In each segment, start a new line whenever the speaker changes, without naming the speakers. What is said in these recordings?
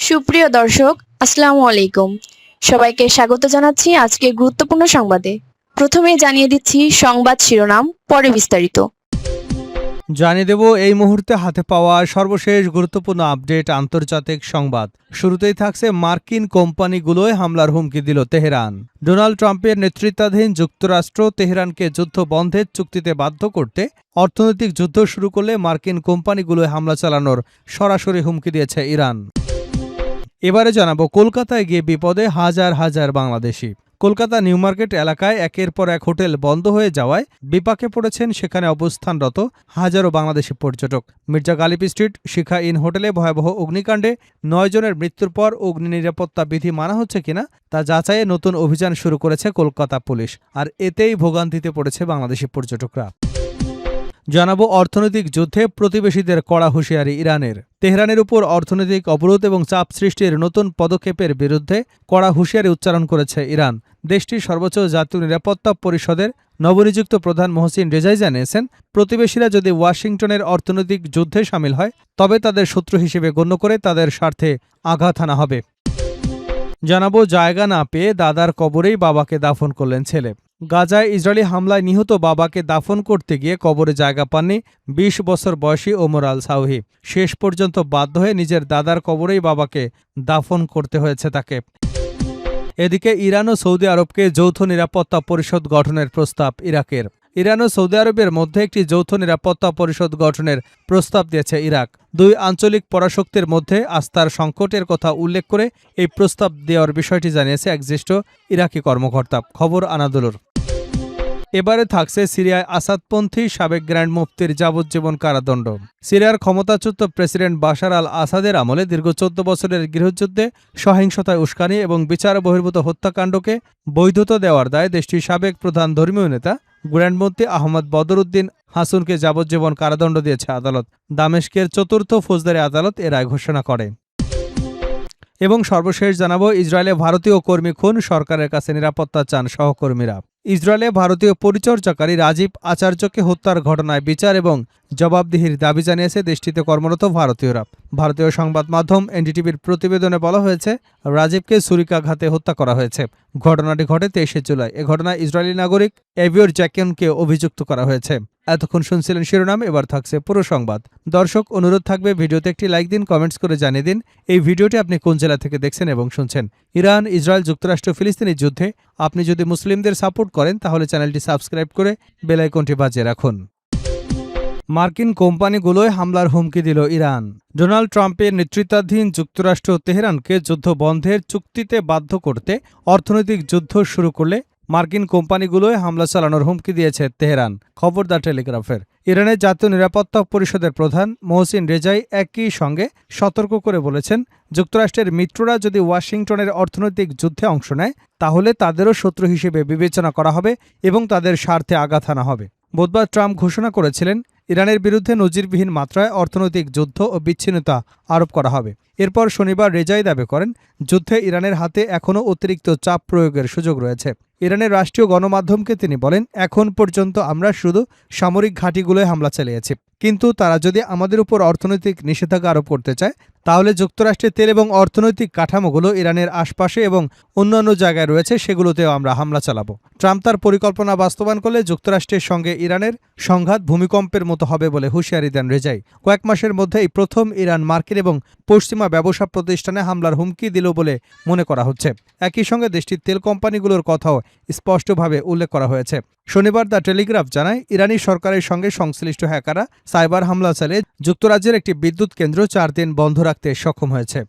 সুপ্রিয় দর্শক, আসসালামু আলাইকুম। সবাইকে স্বাগত জানাচ্ছি আজকে গুরুত্বপূর্ণ সংবাদে। প্রথমে জানিয়ে দিচ্ছি সংবাদ শিরোনাম, পরে বিস্তারিত।
জানিয়ে দেব এই মুহূর্তে হাতে পাওয়া সর্বশেষ গুরুত্বপূর্ণ আপডেট আন্তর্জাতিক সংবাদ। শুরুতেই থাকছে মার্কিন কোম্পানিগুলোয় হামলার হুমকি দিল তেহরান। ডোনাল্ড ট্রাম্পের নেতৃত্বাধীন যুক্তরাষ্ট্র তেহরানকে যুদ্ধ বন্ধের চুক্তিতে বাধ্য করতে অর্থনৈতিক যুদ্ধ শুরু করলে মার্কিন কোম্পানিগুলোয় হামলা চালানোর সরাসরি হুমকি দিয়েছে ইরান। এবারে জানাবো কলকাতায় গিয়ে বিপদে হাজার হাজার বাংলাদেশি। কলকাতা নিউ মার্কেট এলাকায় একের পর এক হোটেল বন্ধ হয়ে যাওয়ায় বিপাকে পড়েছেন সেখানে অবস্থানরত হাজারো বাংলাদেশি পর্যটক। মির্জা গালিব স্ট্রিট শিখা ইন হোটেলে ভয়াবহ অগ্নিকাণ্ডে ৯ জনের মৃত্যুর পর অগ্নি নিরাপত্তা বিধি মানা হচ্ছে কিনা তা যাচাইয়ে নতুন অভিযান শুরু করেছে কলকাতা পুলিশ। আর এতেই ভোগান্তিতে পড়েছে বাংলাদেশি পর্যটকরা। জানাবো অর্থনৈতিক যুদ্ধে প্রতিবেশীদের কড়া হুঁশিয়ারি ইরানের। তেহরানের উপর অর্থনৈতিক অবরোধ এবং চাপ সৃষ্টির নতুন পদক্ষেপের বিরুদ্ধে কড়া হুঁশিয়ারি উচ্চারণ করেছে ইরান। দেশটির সর্বোচ্চ জাতীয় নিরাপত্তা পরিষদের নবনিযুক্ত প্রধান মোহসিন রেজাই জানিয়েছেন, প্রতিবেশীরা যদি ওয়াশিংটনের অর্থনৈতিক যুদ্ধে সামিল হয় তবে তাদের শত্রু হিসেবে গণ্য করে তাদের স্বার্থে আঘাত হানা হবে। জানাবো জায়গা না পেয়ে দাদার কবরেই বাবাকে দাফন করলেন ছেলে। গাজায় ইসরায়েলি হামলায় নিহত বাবাকে দাফন করতে গিয়ে কবরে জায়গা পাননি ২০ বছর বয়সী ওমর আল সাউহি। শেষ পর্যন্ত বাধ্য হয়ে নিজের দাদার কবরেই বাবাকে দাফন করতে হয়েছে তাকে। এদিকে ইরান ও সৌদি আরবকে যৌথ নিরাপত্তা পরিষদ গঠনের প্রস্তাব ইরাকের। ইরান ও সৌদি আরবের মধ্যে একটি যৌথ নিরাপত্তা পরিষদ গঠনের প্রস্তাব দিয়েছে ইরাক। দুই আঞ্চলিক পরাশক্তির মধ্যে আস্থার সংকটের কথা উল্লেখ করে এই প্রস্তাব দেওয়ার বিষয়টি জানিয়েছে এক জ্যেষ্ঠ ইরাকি কর্মকর্তা। খবর আনাদুলুর। এবারে থাকছে সিরিয়ায় আসাদপন্থী সাবেক গ্র্যান্ড মুফতির যাবজ্জীবন কারাদণ্ড। সিরিয়ার ক্ষমতাচ্যুত প্রেসিডেন্ট বাশার আল আসাদের আমলে দীর্ঘ ১৪ বছরের গৃহযুদ্ধে সহিংসতায় উস্কানি এবং বিচার বহির্ভূত হত্যাকাণ্ডকে বৈধতা দেওয়ার দায়ে দেশটির সাবেক প্রধান ধর্মীয় নেতা গ্র্যান্ড মুফতি আহমদ বদরুদ্দিন হাসুনকে যাবজ্জীবন কারাদণ্ড দিয়েছে আদালত। দামেস্কের চতুর্থ ফৌজদারি আদালত এ রায় ঘোষণা করে। এবং সর্বশেষ জানাবো ইসরায়েলে ভারতীয় কর্মী খুন, সরকারের কাছে নিরাপত্তা চান সহকর্মীরা। ইসরায়েলে ভারতীয় পরিচর্যাকারী রাজীব আচার্যকে হত্যার ঘটনায় বিচার এবং জবাবদিহির দাবি জানিয়েছে দেশটিতে কর্মরত ভারতীয়রা। ভারতীয় সংবাদ মাধ্যম এনডিটিভির প্রতিবেদনে বলা হয়েছে, রাজীবকে ছুরিকাঘাতে হত্যা করা হয়েছে। ঘটনাটি ঘটে ২৩শে জুলাই। এ ঘটনায় ইসরায়েলি নাগরিক এভিওর জ্যাকেনকে অভিযুক্ত করা হয়েছে। এতক্ষণ শুনছিলেন শিরোনাম, এবার থাকছে পুরো সংবাদ। দর্শক, অনুরোধ থাকবে ভিডিওতে একটি লাইক দিন, কমেন্টস করে জানিয়ে দিন এই ভিডিওটি আপনি কোন জেলা থেকে দেখছেন এবং শুনছেন। ইরান, ইসরায়েল, যুক্তরাষ্ট্র, ফিলিস্তিনি যুদ্ধে আপনি যদি মুসলিমদের সাপোর্ট করেন তাহলে চ্যানেলটি সাবস্ক্রাইব করে বেল আইকনটি বাজিয়ে রাখুন। মার্কিন কোম্পানিগুলোয় হামলার হুমকি দিল ইরান। ডোনাল্ড ট্রাম্পের নেতৃত্বাধীন যুক্তরাষ্ট্র তেহরানকে যুদ্ধ বন্ধের চুক্তিতে বাধ্য করতে অর্থনৈতিক যুদ্ধ শুরু করলে মার্কিন কোম্পানিগুলোয় হামলা চালানোর হুমকি দিয়েছে তেহরান। খবর দ্য টেলিগ্রাফের। ইরানের জাতীয় নিরাপত্তা পরিষদের প্রধান মোহসিন রেজাই একই সঙ্গে সতর্ক করে বলেছেন, যুক্তরাষ্ট্রের মিত্ররা যদি ওয়াশিংটনের অর্থনৈতিক যুদ্ধে অংশ নেয় তাহলে তাদেরও শত্রু হিসেবে বিবেচনা করা হবে এবং তাদের স্বার্থে আঘাত হানা হবে। বুধবার ট্রাম্প ঘোষণা করেছিলেন, ইরানের বিরুদ্ধে নজিরবিহীন মাত্রায় অর্থনৈতিক যুদ্ধ ও বিচ্ছিন্নতা আরোপ করা হবে। এরপর শনিবার রেজাই দাবি করেন, যুদ্ধে ইরানের হাতে এখনও অতিরিক্ত চাপ প্রয়োগের সুযোগ রয়েছে। ইরানের রাষ্ট্রীয় গণমাধ্যমকে তিনি বলেন, এখন পর্যন্ত আমরা শুধু সামরিক ঘাঁটিগুলোয় হামলা চালিয়েছি, কিন্তু তারা যদি আমাদের উপর অর্থনৈতিক নিষেধাজ্ঞা আরোপ করতে চায় তাহলে যুক্তরাষ্ট্রের তেল এবং অর্থনৈতিক কাঠামোগুলো ইরানের আশপাশে এবং অন্যান্য জায়গায় রয়েছে, সেগুলোতেও আমরা হামলা চালাবো। ট্রাম্প তার পরিকল্পনা বাস্তবায়ন করলে যুক্তরাষ্ট্রের সঙ্গে ইরানের সংঘাত ভূমিকম্পের মতো হবে বলে হুঁশিয়ারি দেন রেজাই। কয়েক মাসের মধ্যে এই প্রথম ইরান মার্কিন এবং পশ্চিমা ব্যবসা প্রতিষ্ঠানে হামলার হুমকি দিল বলে মনে করা হচ্ছে। একই সঙ্গে দেশটির তেল কোম্পানিগুলোর কথাও স্পষ্টভাবে উল্লেখ করা হয়েছে। শনিবার দ্য টেলিগ্রাফ জানায়, ইরানি সরকারের সঙ্গে সংশ্লিষ্ট হ্যাকাররা সাইবার হামলা চালিয়ে যুক্তরাজ্যের একটি বিদ্যুৎ কেন্দ্র ৪ দিন বন্ধ রাখতে সক্ষম হয়েছে।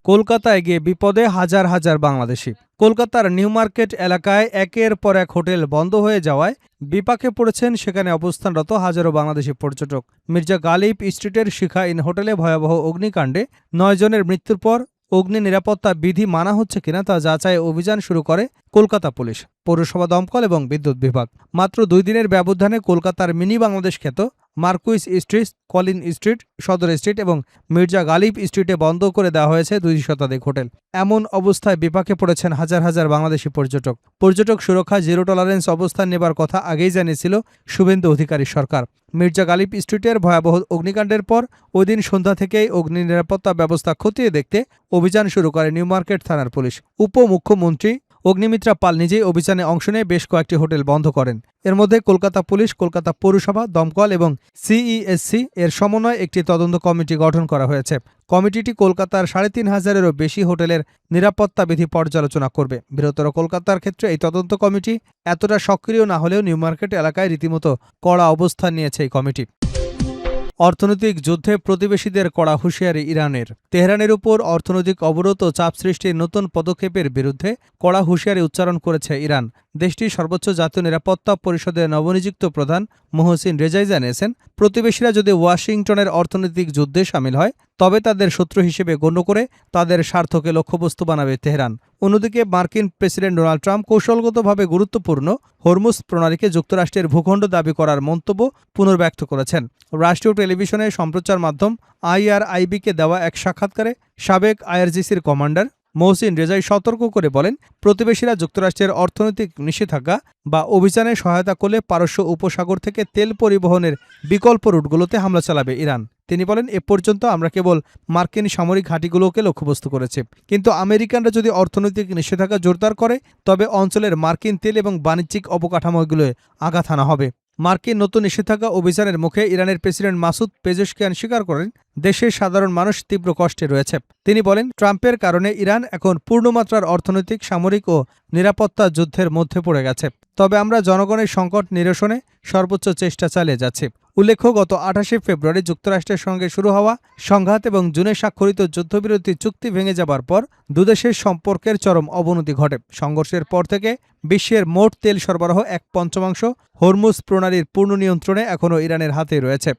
কলকাতায় গিয়ে বিপদে হাজার হাজার বাংলাদেশি। কলকাতার নিউ মার্কেট এলাকায় একের পর এক হোটেল বন্ধ হয়ে যাওয়ায় বিপাকে পড়েছেন সেখানে অবস্থানরত হাজারো বাংলাদেশি পর্যটক। মির্জা গালিব স্ট্রিটের শিখা ইন হোটেলে ভয়াবহ অগ্নিকাণ্ডে ৯ জনের মৃত্যুর পর অগ্নি নিরাপত্তা বিধি মানা হচ্ছে কিনা তা যাচাই অভিযান শুরু করে কলকাতা পুলিশ, পৌরসভা, দমকল এবং বিদ্যুৎ বিভাগ। মাত্র 2 দিনের ব্যবধানে কলকাতার মিনি বাংলাদেশ খ্যাত মার্কুইস স্ট্রিট, কলিন স্ট্রিট, সদর স্ট্রিট এবং মির্জা গালিব স্ট্রিটে বন্ধ করে দেওয়া হয়েছে 2 শতাধিক হোটেল। এমন অবস্থায় বিপাকে পড়েছেন হাজার হাজার বাংলাদেশি পর্যটক। পর্যটক সুরক্ষা জিরো টলারেন্স অবস্থান নেবার কথা আগেই জানিয়েছিল শুভেন্দু অধিকারী সরকার। মির্জা গালিব স্ট্রিটের ভয়াবহ অগ্নিকাণ্ডের পর ওই দিন সন্ধ্যা থেকেই অগ্নি নিরাপত্তা ব্যবস্থা খতিয়ে দেখতে অভিযান শুরু করে নিউ মার্কেট থানার পুলিশ। উপমুখ্যমন্ত্রী অগ্নিমিত্রা পাল নিজেই অভিযানে অংশ নিয়ে বেশ কয়েকটি হোটেল বন্ধ করেন। এর মধ্যে কলকাতা পুলিশ, কলকাতা পৌরসভা, দমকল এবং সিইএসসি এর সমন্বয়ে একটি তদন্ত কমিটি গঠন করা হয়েছে। কমিটিটি কলকাতার ৩৫০০-এরও বেশি হোটেলের নিরাপত্তা বিধি পর্যালোচনা করবে। বৃহত্তর কলকাতার ক্ষেত্রে এই তদন্ত কমিটি এতটা সক্রিয় না হলেও নিউ মার্কেট এলাকায় রীতিমতো কড়া অবস্থান নিয়েছে এই কমিটি। অর্থনৈতিক যুদ্ধে প্রতিবেশীদের কড়া হুঁশিয়ারি ইরানের। তেহরানের উপর অর্থনৈতিক অবরোধ ও চাপ সৃষ্টির নতুন পদক্ষেপের বিরুদ্ধে কড়া হুঁশিয়ারি উচ্চারণ করেছে ইরান। দেশটির সর্বোচ্চ জাতীয় নিরাপত্তা পরিষদের নবনিযুক্ত প্রধান মোহসিন রেজাই জানিয়েছেন, প্রতিবেশীরা যদি ওয়াশিংটনের অর্থনৈতিক যুদ্ধে সামিল হয় তবে তাদের শত্রু হিসেবে গণ্য করে তাদের স্বার্থকে লক্ষ্যবস্তু বানাবে তেহরান। অন্যদিকে মার্কিন প্রেসিডেন্ট ডোনাল্ড ট্রাম্প কৌশলগতভাবে গুরুত্বপূর্ণ হরমুজ প্রণালীকে যুক্তরাষ্ট্রের ভূখণ্ড দাবি করার মন্তব্য পুনর্ব্যক্ত করেছেন। রাষ্ট্রীয় টেলিভিশনের সম্প্রচার মাধ্যম IRIB-কে দেওয়া এক সাক্ষাৎকারে সাবেক IRGC-র কমান্ডার মোহসিন রেজাই সতর্ক করে বলেন, প্রতিবেশীরা যুক্তরাষ্ট্রের অর্থনৈতিক নিষেধাজ্ঞা বা অভিযানে সহায়তা করলে পারস্য উপসাগর থেকে তেল পরিবহনের বিকল্প রুটগুলোতে হামলা চালাবে ইরান। তিনি বলেন, এ পর্যন্ত আমরা কেবল মার্কিন সামরিক ঘাঁটিগুলোকে লক্ষ্যবস্তু করেছি, কিন্তু আমেরিকানরা যদি অর্থনৈতিক নিষেধাজ্ঞা জোরদার করে তবে অঞ্চলের মার্কিন তেল এবং বাণিজ্যিক অবকাঠামোগুলোয় আঘাত হানা হবে। মার্কিন নতুন নিষেধাজ্ঞা অভিযানের মুখে ইরানের প্রেসিডেন্ট মাসুদ পেজেশকিয়ান স্বীকার করেন, দেশের সাধারণ মানুষ তীব্র কষ্টে রয়েছে। তিনি বলেন, ট্রাম্পের কারণে ইরান এখন পূর্ণমাত্রার অর্থনৈতিক, সামরিক ও নিরাপত্তা যুদ্ধের মধ্যে পড়ে গেছে। তবে আমরা জনগণের সংকট নিরসনে সর্বোচ্চ চেষ্টা চালিয়ে যাচ্ছি। উল্লেখ্য, গত ২৮শে ফেব্রুয়ারি যুক্তরাষ্ট্রের সঙ্গে শুরু হওয়া সংঘাত এবং জুনে স্বাক্ষরিত যুদ্ধবিরতি চুক্তি ভেঙে যাবার পর দুদেশের সম্পর্কের চরম অবনতি ঘটে। সংঘর্ষের পর থেকে বিশ্বের মোট তেল সরবরাহ ১/৫ হরমুজ প্রণালীর পূর্ণ নিয়ন্ত্রণে এখনও ইরানের হাতে রয়েছে।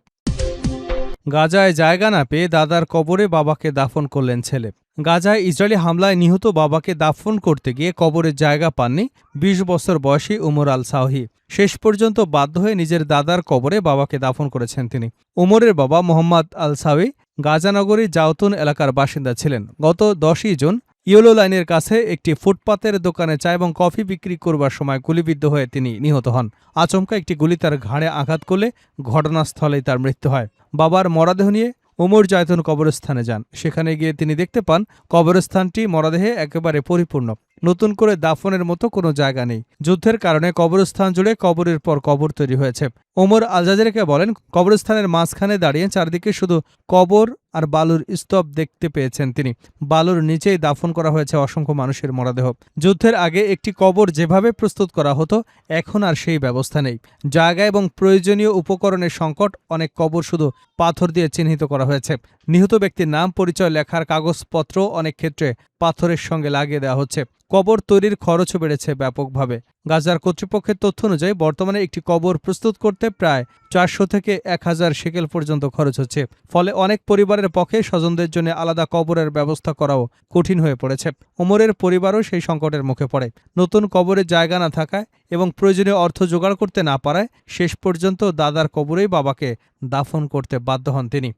গাজায় জায়গা না পেয়ে দাদার কবরে বাবাকে দাফন করলেন ছেলে। গাজায় ইসরায়েলি হামলায় নিহত বাবাকে দাফন করতে গিয়ে কবরের জায়গা পাননি ২০ বছর বয়সী উমর আল সাওহি। শেষ পর্যন্ত বাধ্য হয়ে নিজের দাদার কবরে বাবাকে দাফন করেছেন তিনি। উমরের বাবা মোহাম্মদ আল সাওহি গাজানগরীর জাওতুন এলাকার বাসিন্দা ছিলেন। গত ১০ই জুন ইয়েলো লাইনের কাছে একটি ফুটপাতের দোকানে চা এবং কফি বিক্রি করবার সময় গুলিবিদ্ধ হয়ে তিনি নিহত হন। আচমকা একটি গুলি তার ঘাড়ে আঘাত করলে ঘটনাস্থলেই তার মৃত্যু হয়। বাবার মরদেহ নিয়ে ওমর জায়তুন কবরস্থানে যান। সেখানে গিয়ে তিনি দেখতে পান কবরস্থানটি মরদেহে একেবারে পরিপূর্ণ। নতুন করে দাফনের মতো কোনো জায়গা নেই। যুদ্ধের কারণে কবরস্থান জুড়ে কবরের পর কবর তৈরি হয়েছে। ওমর আল জাজিরাকে বলেন, কবরস্থানের মাঝখানে দাঁড়িয়ে চারদিকে শুধু কবর আর বালুর স্তূপ দেখতে পেয়েছেন তিনি। বালুর নিচেই দাফন করা হয়েছে অসংখ্য মানুষের মরদেহ। যুদ্ধের আগে একটি কবর যেভাবে প্রস্তুত করা হতো, এখন আর সেই ব্যবস্থা নেই। জায়গা এবং প্রয়োজনীয় উপকরণের সংকট, অনেক কবর শুধু পাথর দিয়ে চিহ্নিত করা হয়েছে। নিহত ব্যক্তির নাম, পরিচয় লেখার কাগজপত্র অনেক ক্ষেত্রে পাথরের সঙ্গে লাগিয়ে দেওয়া হচ্ছে। কবর তৈরির খরচও বেড়েছে ব্যাপকভাবে। গাজার কর্তৃপক্ষের তথ্য অনুযায়ী বর্তমানে একটি কবর প্রস্তুত করতে প্রায় ৪০০ থেকে ১০০০ শেকেল পর্যন্ত খরচ হচ্ছে। ফলে অনেক পরিবারের পক্ষে স্বজনদের জন্য আলাদা কবরের ব্যবস্থা করাও কঠিন হয়ে পড়েছে। ওমরের পরিবারও সেই সংকটের মুখে পড়ে। নতুন কবরের জায়গা না থাকায় এবং প্রয়োজনীয় অর্থ জোগাড় করতে না পারায় শেষ পর্যন্ত দাদার কবরেই বাবাকে দাফন করতে বাধ্য হন তিনি।